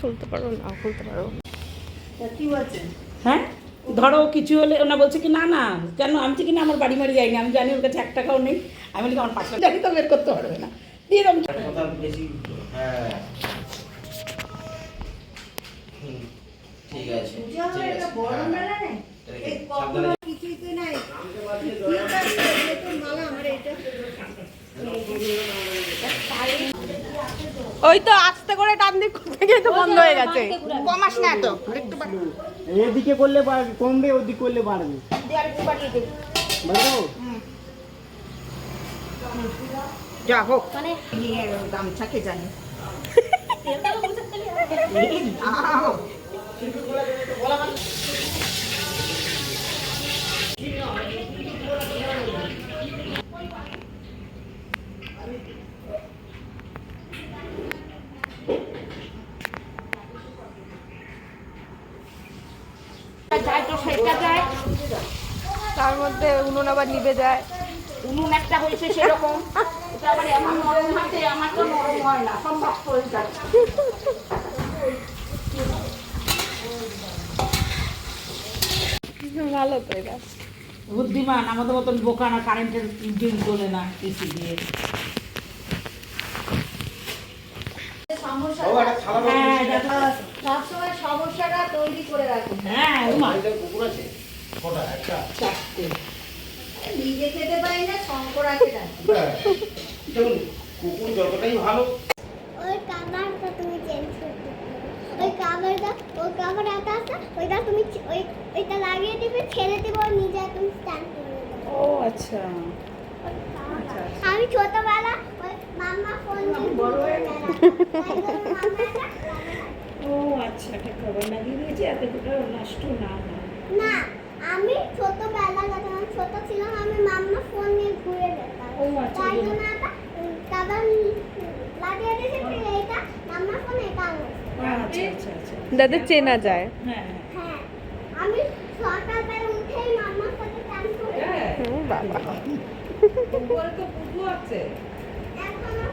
খুলতে পারো, না খুলতে পারো। কি বলছেন? হ্যাঁ, ধরো কিছু হলে ওনা বলছে কি না না কেন, আমি ঠিক না আমার বাড়ি মারি যাইনি, আমি জানি ওর কাছে 1 টাকাও নেই। আমি বলি আমার 5 টাকা তো বের করতে পারবে না, দিয়ে দাম। কথা বেশি। হ্যাঁ ঠিক আছে, ঠিক আছে। বড় মেলা নেই, এই কখনো কিছুই তো নাই। ঠিক আছে, এটা মালা আমার এটা। ওই তো আস্তে করে টান দিয়ে খুলতে গিয়ে তো বন্ধ হয়ে গেছে। কমাস না তো একটু এদিকে করলে কমবে, ওদিকে করলে বাড়বে। যা হোক মানে নিয়ে গামছাকে জানি তার মধ্যে উনুন আবার নিভে যায়। উনুন একটা হয়েছে সেরকম, এটা আবার এমন নরম হাতে, আমার তো নরম হয় না, সব নষ্ট হয়ে যায়। ভালো তো এটা। বুদ্ধিমান, আমাদের মতন বোকা না, কারেন্টের বিল তোলে না এসি দিয়ে। হ্যাঁ দেখো, সবসময় সমস্যাটা তৈরি করে রাখুন। হ্যাঁ ওমা, কুকুর আছে কটা? একটা। 4টে। নিজে খেতে পারি না, শঙ্কর আছে রাখি। দেখুন কুকুর যতটাই ভালো। ওই কাভারটা তুমি চেঞ্জ করতে পারো। ওই কাভারটা, ওই কাভার একটা আছে, ওইটা তুমি ওইটা লাগিয়ে দিবে, ছেড়ে দিবে, ওর নিজে তুমি স্ট্যান্ড করে দেবে। ও আচ্ছা। আমি ছোটবেলা ওই মাম্মা ফোন দিয়ে বড় হয়ে ও আচ্ছা, একটা খবর লাগিয়ে দিয়েছি এত দুটো নষ্ট না হয়। না, আমি ছোটবেলা যখন আমি ছোট ছিলাম, আমি মাম্মা ফোন নিয়ে ঘুরে যেতাম। ও আচ্ছা। তাই জন্য একটা কাভার লাগিয়ে দিয়েছি, এইটা মাম্মা ফোন, এটা আমার। আচ্ছা আচ্ছা আচ্ছা। যাদের চেনা যায়। হ্যাঁ হ্যাঁ, আমি সকালবেলা উঠেই মাম্মার সাথে চান করি। বাবা এখনো